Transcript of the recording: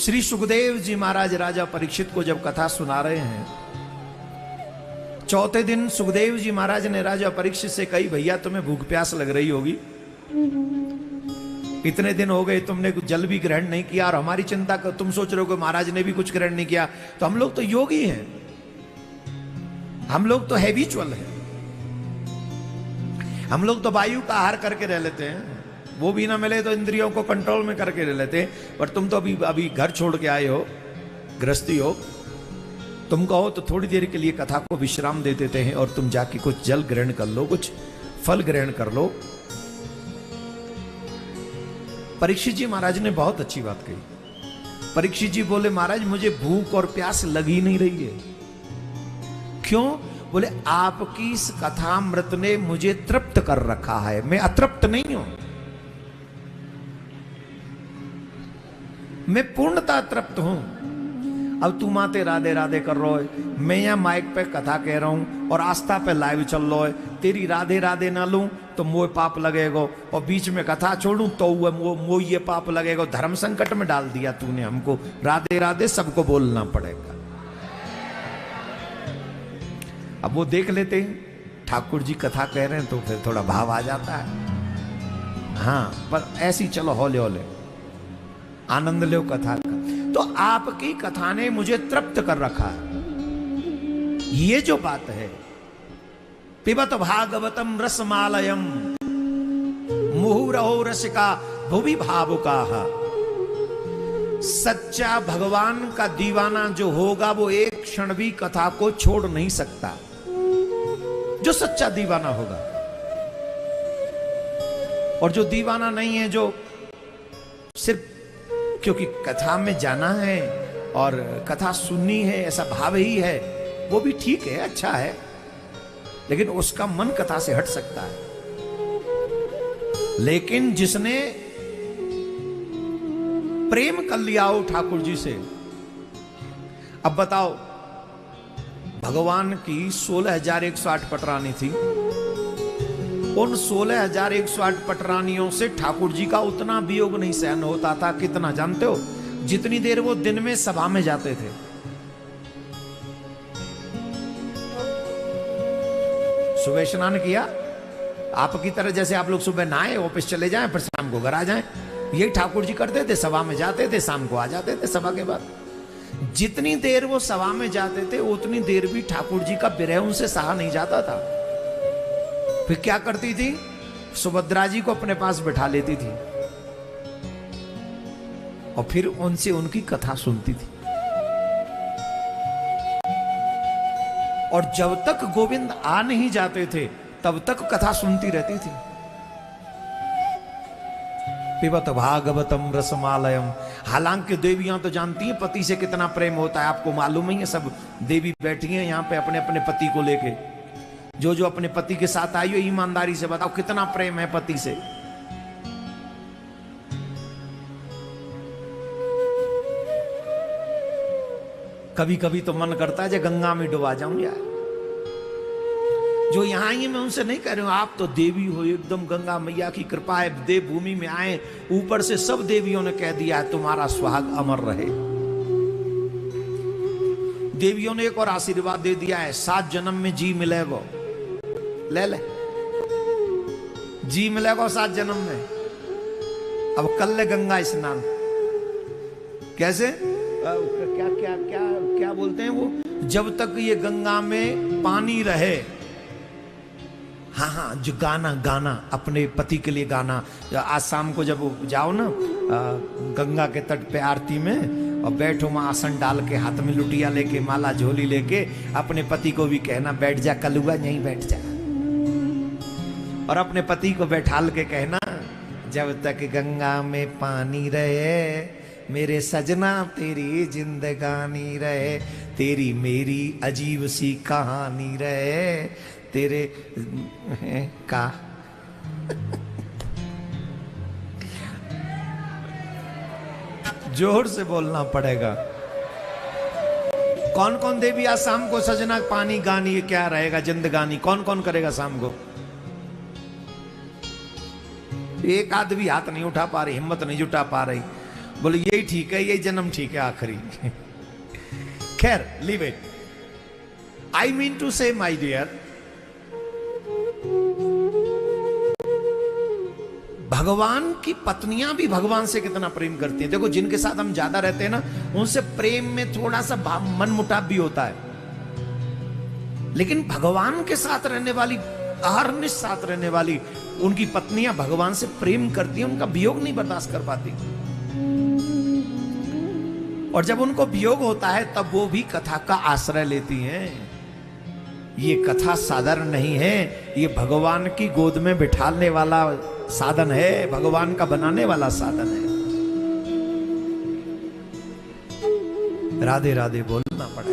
श्री सुखदेव जी महाराज राजा परीक्षित को जब कथा सुना रहे हैं, चौथे दिन सुखदेव जी महाराज ने राजा परीक्षित से कही, भैया तुम्हें भूख प्यास लग रही होगी, इतने दिन हो गए तुमने कुछ जल भी ग्रहण नहीं किया और हमारी चिंता कर, तुम सोच रहे हो कि महाराज ने भी कुछ ग्रहण नहीं किया। तो हम लोग तो योगी हैं, हम लोग तो हैबिचुअल हैं, हम लोग तो वायु का आहार करके रह लेते हैं, वो भी ना मिले तो इंद्रियों को कंट्रोल में करके रह लेते हैं। पर तुम तो अभी घर छोड़ के आए हो, गृहस्थी हो, तुम कहो तो थोड़ी देर के लिए कथा को विश्राम दे देते हैं और तुम जाके कुछ जल ग्रहण कर लो, कुछ फल ग्रहण कर लो। परीक्षित जी महाराज ने बहुत अच्छी बात कही। परीक्षित जी बोले, महाराज मुझे भूख और प्यास लग ही नहीं रही है। क्यों? बोले, आपकी इस कथामृत ने मुझे तृप्त कर रखा है, मैं अतृप्त नहीं हूं, मैं पूर्णतः तृप्त हूं। अब तू माते राधे राधे कर रहा है, मैं यहां माइक पे कथा कह रहा हूं और आस्था पे लाइव चल रहा है, तेरी राधे राधे ना लूं तो मोह पाप लगेगा, और बीच में कथा छोड़ूं तो वो ये पाप लगेगा। धर्म संकट में डाल दिया तूने हमको, राधे राधे सबको बोलना पड़ेगा। अब वो देख लेते हैं, ठाकुर जी कथा कह रहे हैं तो फिर थोड़ा भाव आ जाता है। हाँ, पर ऐसी चलो हौले हौले आनंद लो कथा का। तो आपकी कथा ने मुझे तृप्त कर रखा है, ये जो बात है। पिबत भागवतम रसमालयम मुहुरहो रसिका भुवि भावुकाः। सच्चा भगवान का दीवाना जो होगा वो एक क्षण भी कथा को छोड़ नहीं सकता, जो सच्चा दीवाना होगा। और जो दीवाना नहीं है, जो सिर्फ क्योंकि कथा में जाना है और कथा सुननी है ऐसा भाव ही है, वो भी ठीक है, अच्छा है, लेकिन उसका मन कथा से हट सकता है। लेकिन जिसने प्रेम कर लिया हो ठाकुर जी से, अब बताओ, भगवान की 16,108 पटरानी थी, उन 16,108 पटरानियों से ठाकुर जी का उतना वियोग नहीं सहन होता था। कितना जानते हो? जितनी देर वो दिन में सभा में जाते थे। सुबह स्नान किया, आपकी तरह जैसे आप लोग सुबह नहाए ऑफिस चले जाएं फिर शाम को घर आ जाएं, यही ठाकुर जी करते थे। सभा में जाते थे, शाम को आ जाते थे सभा के बाद। जितनी देर वो सभा में जाते थे उतनी देर भी ठाकुर जी का विरह उनसे सहा नहीं जाता था। फिर क्या करती थी? सुभद्रा जी को अपने पास बिठा लेती थी और फिर उनसे उनकी कथा सुनती थी। और जब तक गोविंद आ नहीं जाते थे तब तक कथा सुनती रहती थी। पिबत भागवतम रसमालयम। हालांकि देवियां तो जानती हैं पति से कितना प्रेम होता है, आपको मालूम ही है। सब देवी बैठी हैं यहां पे अपने अपने पति को लेके। जो जो अपने पति के साथ आई हो, ईमानदारी से बताओ कितना प्रेम है पति से। कभी कभी तो मन करता है जो गंगा में डुबा जाऊं यार। जो यहां आई है मैं उनसे नहीं कह रहा हूं, आप तो देवी हो एकदम, गंगा मैया की कृपा है, देव भूमि में आए, ऊपर से सब देवियों ने कह दिया है तुम्हारा सुहाग अमर रहे। देवियों ने एक और आशीर्वाद दे दिया है, 7 जन्म में जी मिलेगा। ले ले, जी मिलेगा 7 जन्म में। अब कल ले गंगा स्नान। कैसे? क्या क्या क्या क्या बोलते हैं वो? जब तक ये गंगा में पानी रहे, हाँ हाँ, जो गाना गाना अपने पति के लिए गाना। आज शाम को जब जाओ ना गंगा के तट पे आरती में, और बैठो वहां आसन डाल के, हाथ में लुटिया लेके, माला झोली लेके, अपने पति को भी कहना बैठ जा कलुआ, यहीं बैठ जा। और अपने पति को बैठाल के कहना, जब तक गंगा में पानी रहे मेरे सजना तेरी जिंदगानी रहे, तेरी मेरी अजीब सी कहानी रहे, तेरे का जोर से बोलना पड़ेगा। कौन कौन देवी आज शाम को सजना पानी गानी क्या रहेगा, जिंदगानी कौन कौन करेगा शाम को? एक आदमी हाथ नहीं उठा पा रही, हिम्मत नहीं जुटा पा रही। बोले यही ठीक है, यही जन्म ठीक है आखिरी। खैर, leave it. I mean to say my dear, भगवान की पत्नियां भी भगवान से कितना प्रेम करती हैं। देखो, जिनके साथ हम ज्यादा रहते हैं ना, उनसे प्रेम में थोड़ा सा मन मुटाव भी होता है, लेकिन भगवान के साथ रहने वाली, अहरनिश साथ रहने वाली उनकी पत्नियां भगवान से प्रेम करती हैं, उनका वियोग नहीं बर्दाश्त कर पाती। और जब उनको वियोग होता है तब वो भी कथा का आश्रय लेती हैं। ये कथा साधारण नहीं है, ये भगवान की गोद में बिठाने वाला साधन है, भगवान का बनाने वाला साधन है। राधे राधे बोलना पड़ता।